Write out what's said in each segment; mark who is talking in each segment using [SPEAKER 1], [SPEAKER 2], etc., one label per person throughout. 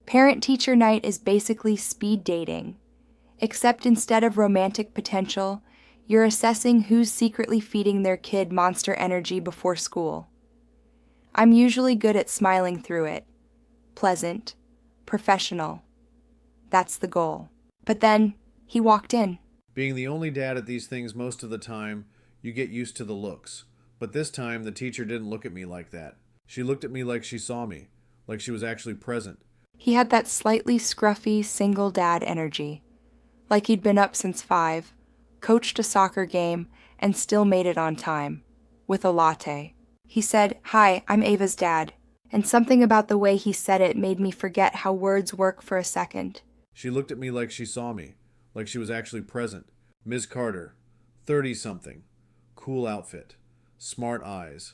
[SPEAKER 1] Parent-teacher night is basically speed dating, except instead of romantic potential, you're assessing who's secretly feeding their kid Monster Energy before school. I'm usually good at smiling through it. Pleasant, professional. That's the goal. But then, he walked in.
[SPEAKER 2] Being the only dad at these things most of the time, you get used to the looks. But this time, the teacher didn't look at me like that. She looked at me like she saw me, like she was actually present.
[SPEAKER 1] He had that slightly scruffy, single dad energy. Like he'd been up since 5, coached a soccer game, and still made it on time. With a latte. He said, "Hi, I'm Ava's dad." And something about the way he said it made me forget how words work for a second.
[SPEAKER 2] She looked at me like she saw me, like she was actually present. Ms. Carter, 30-something, cool outfit, smart eyes.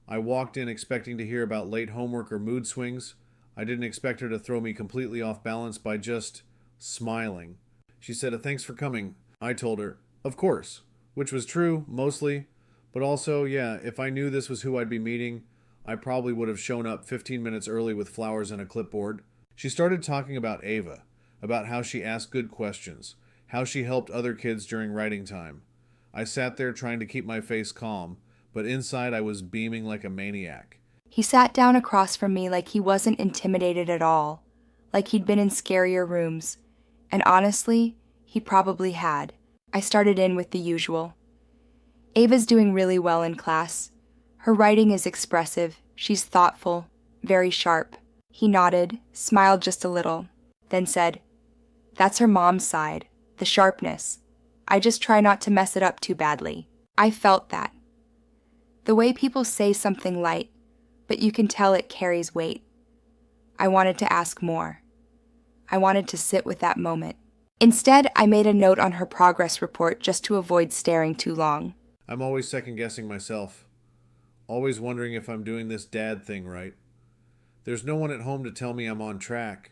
[SPEAKER 2] I walked in expecting to hear about late homework or mood swings. I didn't expect her to throw me completely off balance by just smiling. She said, "Thanks for coming." I told her, "Of course," which was true, mostly. But also, yeah, if I knew this was who I'd be meeting, I probably would have shown up 15 minutes early with flowers and a clipboard. She started talking about Ava, about how she asked good questions, how she helped other kids during writing time. I sat there trying to keep my face calm, but inside I was beaming like a maniac.
[SPEAKER 1] He sat down across from me like he wasn't intimidated at all, like he'd been in scarier rooms. And honestly, he probably had. I started in with the usual. Ava's doing really well in class. Her writing is expressive, she's thoughtful, very sharp. He nodded, smiled just a little, then said, "That's her mom's side, the sharpness. I just try not to mess it up too badly." I felt that. The way people say something light, but you can tell it carries weight. I wanted to ask more. I wanted to sit with that moment. Instead, I made a note on her progress report just to avoid staring too long.
[SPEAKER 2] I'm always second-guessing myself. Always wondering if I'm doing this dad thing right. There's no one at home to tell me I'm on track.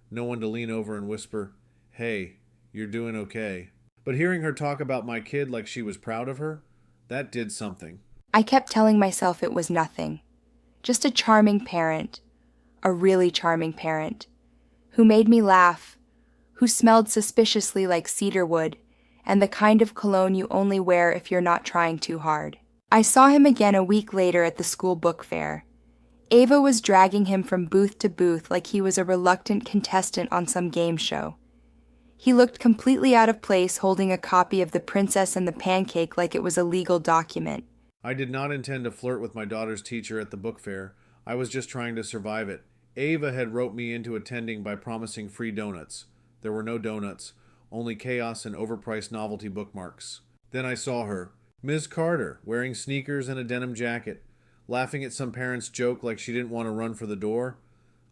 [SPEAKER 2] No one to lean over and whisper, "Hey, you're doing okay." But hearing her talk about my kid like she was proud of her, that did something.
[SPEAKER 1] I kept telling myself it was nothing. Just a charming parent, a really charming parent, who made me laugh, who smelled suspiciously like cedar wood, and the kind of cologne you only wear if you're not trying too hard. I saw him again a week later at the school book fair. Ava was dragging him from booth to booth like he was a reluctant contestant on some game show. He looked completely out of place holding a copy of The Princess and the Pancake like it was a legal document.
[SPEAKER 2] I did not intend to flirt with my daughter's teacher at the book fair. I was just trying to survive it. Ava had roped me into attending by promising free donuts. There were no donuts, only chaos and overpriced novelty bookmarks. Then I saw her, Ms. Carter, wearing sneakers and a denim jacket, laughing at some parent's joke like she didn't want to run for the door.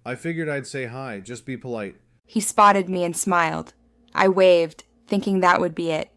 [SPEAKER 2] I figured I'd say hi, just be polite.
[SPEAKER 1] He spotted me and smiled. I waved, thinking that would be it.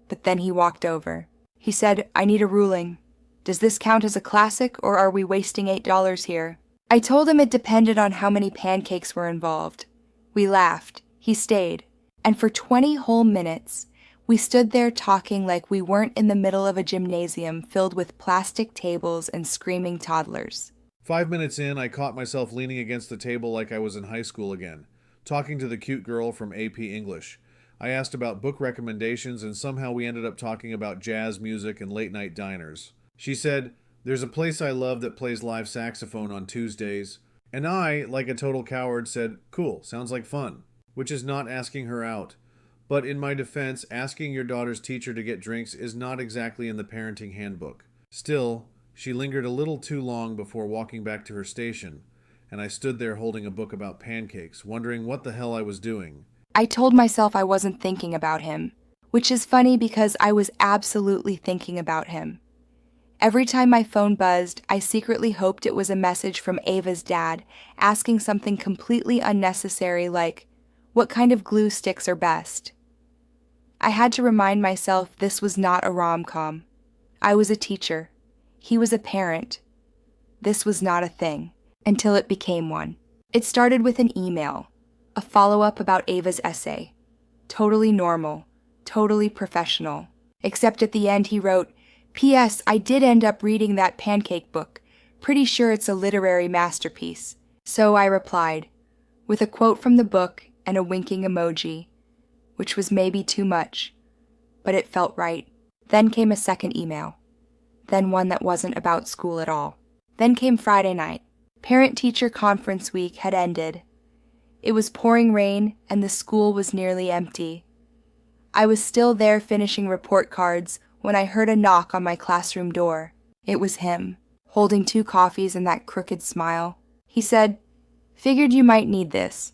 [SPEAKER 1] But then he walked over. He said, "I need a ruling. Does this count as a classic, or are we wasting $8 here?" I told him it depended on how many pancakes were involved. We laughed. He stayed. And for 20 whole minutes, we stood there talking like we weren't in the middle of a gymnasium filled with plastic tables and screaming toddlers.
[SPEAKER 2] 5 minutes in, I caught myself leaning against the table like I was in high school again, talking to the cute girl from AP English. I asked about book recommendations, and somehow we ended up talking about jazz music and late-night diners. She said, "There's a place I love that plays live saxophone on Tuesdays." And I, like a total coward, said, "Cool, sounds like fun," which is not asking her out. But in my defense, asking your daughter's teacher to get drinks is not exactly in the parenting handbook. Still, she lingered a little too long before walking back to her station, and I stood there holding a book about pancakes, wondering what the hell I was doing.
[SPEAKER 1] I told myself I wasn't thinking about him, which is funny because I was absolutely thinking about him. Every time my phone buzzed, I secretly hoped it was a message from Ava's dad asking something completely unnecessary like, "What kind of glue sticks are best?" I had to remind myself this was not a rom-com. I was a teacher. He was a parent. This was not a thing, until it became one. It started with an email, a follow-up about Ava's essay. Totally normal, totally professional. Except at the end he wrote, "P.S. I did end up reading that pancake book. Pretty sure it's a literary masterpiece." So I replied, with a quote from the book and a winking emoji, which was maybe too much, but it felt right. Then came a second email. Then one that wasn't about school at all. Then came Friday night. Parent-teacher conference week had ended. It was pouring rain and the school was nearly empty. I was still there finishing report cards when I heard a knock on my classroom door. It was him, holding 2 coffees and that crooked smile. He said, "Figured you might need this,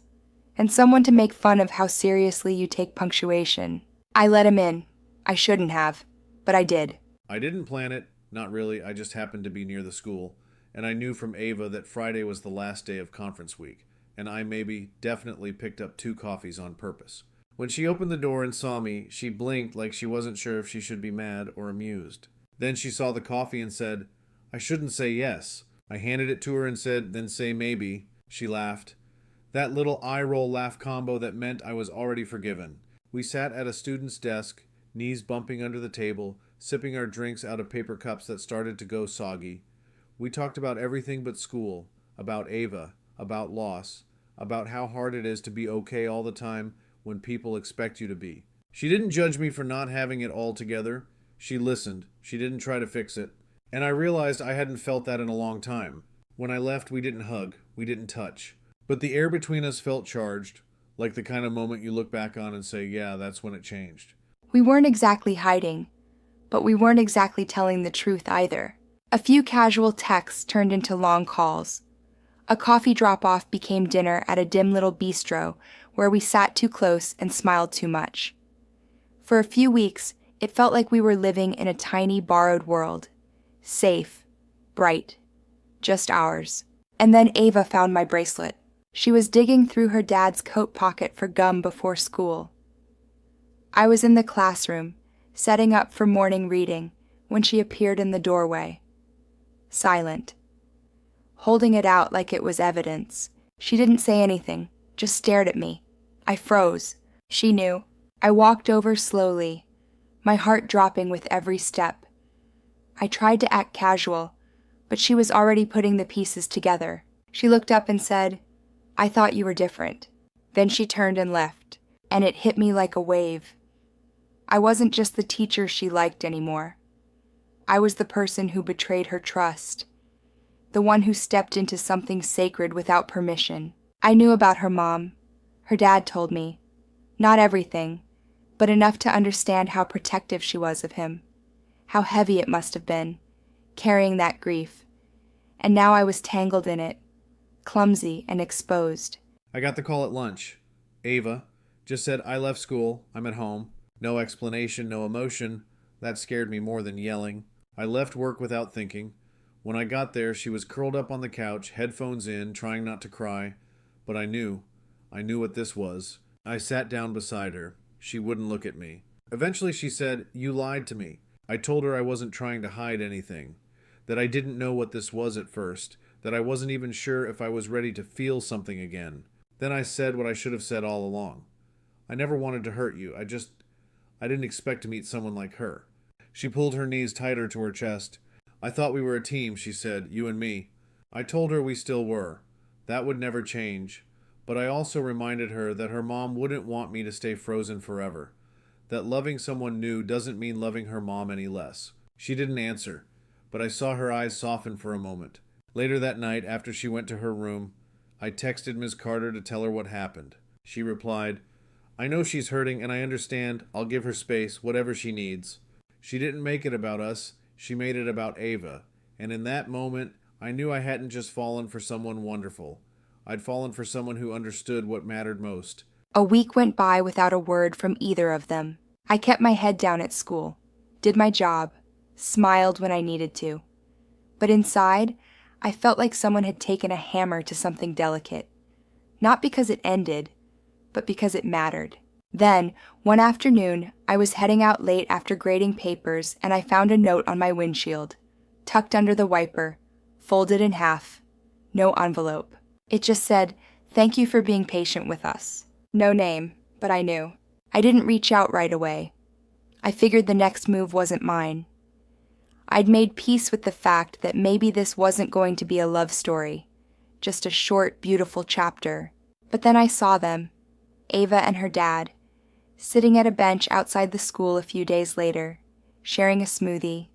[SPEAKER 1] and someone to make fun of how seriously you take punctuation." I let him in. I shouldn't have, but I did.
[SPEAKER 2] I didn't plan it. Not really. I just happened to be near the school, and I knew from Ava that Friday was the last day of conference week, and I definitely picked up 2 coffees on purpose. When she opened the door and saw me, she blinked like she wasn't sure if she should be mad or amused. Then she saw the coffee and said, "I shouldn't say yes." I handed it to her and said, "Then say maybe." She laughed. That little eye-roll laugh combo that meant I was already forgiven. We sat at a student's desk, knees bumping under the table, sipping our drinks out of paper cups that started to go soggy. We talked about everything but school, about Ava, about loss, about how hard it is to be okay all the time when people expect you to be. She didn't judge me for not having it all together. She listened. She didn't try to fix it. And I realized I hadn't felt that in a long time. When I left, we didn't hug. We didn't touch. But the air between us felt charged, like the kind of moment you look back on and say, yeah, that's when it changed.
[SPEAKER 1] We weren't exactly hiding, but we weren't exactly telling the truth either. A few casual texts turned into long calls. A coffee drop-off became dinner at a dim little bistro where we sat too close and smiled too much. For a few weeks, it felt like we were living in a tiny borrowed world. Safe, bright, just ours. And then Ava found my bracelet. She was digging through her dad's coat pocket for gum before school. I was in the classroom, setting up for morning reading, when she appeared in the doorway. Silent. Holding it out like it was evidence. She didn't say anything, just stared at me. I froze. She knew. I walked over slowly, my heart dropping with every step. I tried to act casual, but she was already putting the pieces together. She looked up and said, "I thought you were different." Then she turned and left, and it hit me like a wave. I wasn't just the teacher she liked anymore. I was the person who betrayed her trust, the one who stepped into something sacred without permission. I knew about her mom. Her dad told me. Not everything, but enough to understand how protective she was of him, how heavy it must have been, carrying that grief. And now I was tangled in it, clumsy and exposed.
[SPEAKER 2] I got the call at lunch. Ava just said, "I left school. I'm at home." No explanation, no emotion. That scared me more than yelling. I left work without thinking. When I got there, she was curled up on the couch, headphones in, trying not to cry. But I knew what this was. I sat down beside her. She wouldn't look at me. Eventually she said, "You lied to me." I told her I wasn't trying to hide anything, that I didn't know what this was at first, that I wasn't even sure if I was ready to feel something again. Then I said what I should have said all along. I never wanted to hurt you. I didn't expect to meet someone like her. She pulled her knees tighter to her chest. "I thought we were a team," she said, "you and me." I told her we still were. That would never change. But I also reminded her that her mom wouldn't want me to stay frozen forever. That loving someone new doesn't mean loving her mom any less. She didn't answer, but I saw her eyes soften for a moment. Later that night, after she went to her room, I texted Ms. Carter to tell her what happened. She replied, "I know she's hurting and I understand. I'll give her space, whatever she needs." She didn't make it about us. She made it about Ava. And in that moment, I knew I hadn't just fallen for someone wonderful. I'd fallen for someone who understood what mattered most.
[SPEAKER 1] A week went by without a word from either of them. I kept my head down at school, did my job, smiled when I needed to. But inside, I felt like someone had taken a hammer to something delicate. Not because it ended, but because it mattered. Then, one afternoon, I was heading out late after grading papers and I found a note on my windshield, tucked under the wiper, folded in half, no envelope. It just said, "Thank you for being patient with us." No name, but I knew. I didn't reach out right away. I figured the next move wasn't mine. I'd made peace with the fact that maybe this wasn't going to be a love story, just a short, beautiful chapter. But then I saw them, Ava and her dad, sitting at a bench outside the school a few days later, sharing a smoothie,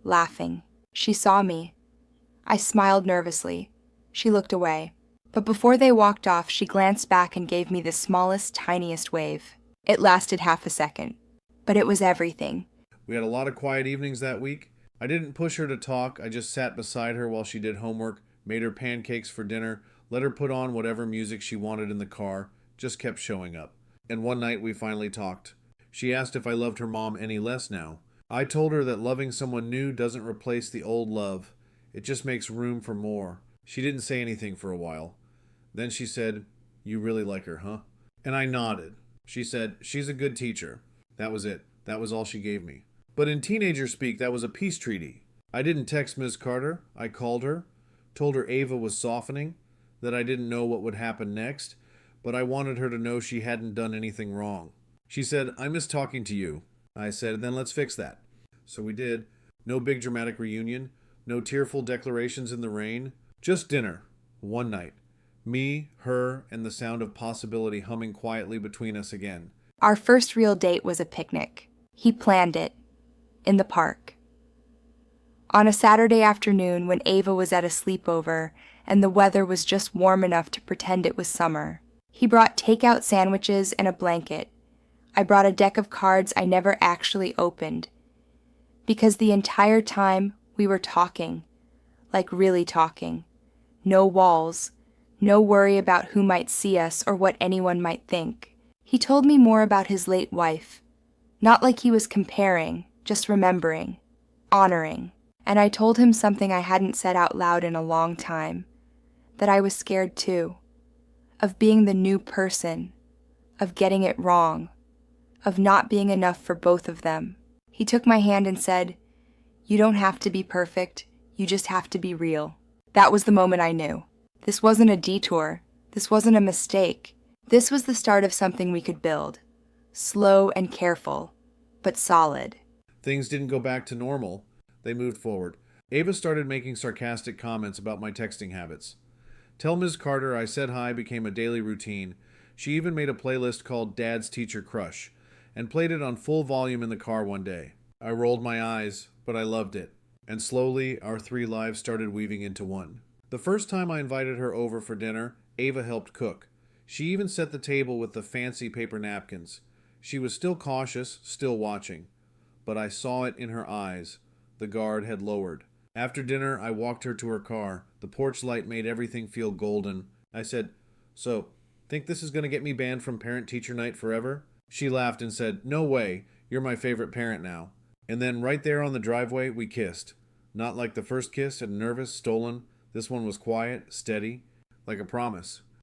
[SPEAKER 1] laughing. She saw me. I smiled nervously. She looked away. But before they walked off, she glanced back and gave me the smallest, tiniest wave. It lasted half a second, but it was everything.
[SPEAKER 2] We had a lot of quiet evenings that week. I didn't push her to talk. I just sat beside her while she did homework, made her pancakes for dinner, let her put on whatever music she wanted in the car, just kept showing up. And one night we finally talked. She asked if I loved her mom any less now. I told her that loving someone new doesn't replace the old love. It just makes room for more. She didn't say anything for a while. Then she said, "You really like her, huh?" And I nodded. She said, "She's a good teacher." That was it. That was all she gave me. But in teenager speak, that was a peace treaty. I didn't text Ms. Carter. I called her, told her Ava was softening, that I didn't know what would happen next, but I wanted her to know she hadn't done anything wrong. She said, "I miss talking to you." I said, "Then let's fix that." So we did. No big dramatic reunion, no tearful declarations in the rain, just dinner, one night. Me, her, and the sound of possibility humming quietly between us again.
[SPEAKER 1] Our first real date was a picnic. He planned it, in the park. On a Saturday afternoon when Ava was at a sleepover and the weather was just warm enough to pretend it was summer, he brought takeout sandwiches and a blanket. I brought a deck of cards I never actually opened, because the entire time we were talking, like really talking. No walls, no worry about who might see us or what anyone might think. He told me more about his late wife, not like he was comparing, just remembering, honoring. And I told him something I hadn't said out loud in a long time, that I was scared too, of being the new person, of getting it wrong, of not being enough for both of them. He took my hand and said, "You don't have to be perfect, you just have to be real." That was the moment I knew. This wasn't a detour. This wasn't a mistake. This was the start of something we could build. Slow and careful, but solid.
[SPEAKER 2] Things didn't go back to normal. They moved forward. Ava started making sarcastic comments about my texting habits. Tell Ms. Carter I said hi became a daily routine. She even made a playlist called Dad's Teacher Crush and played it on full volume in the car one day. I rolled my eyes, but I loved it. And slowly, our three lives started weaving into one. The first time I invited her over for dinner, Ava helped cook. She even set the table with the fancy paper napkins. She was still cautious, still watching. But I saw it in her eyes. The guard had lowered. After dinner, I walked her to her car. The porch light made everything feel golden. I said, "So, think this is going to get me banned from parent-teacher night forever?" She laughed and said, "No way. You're my favorite parent now." And then right there on the driveway, we kissed. Not like the first kiss, and nervous, stolen. This one was quiet, steady, like a promise.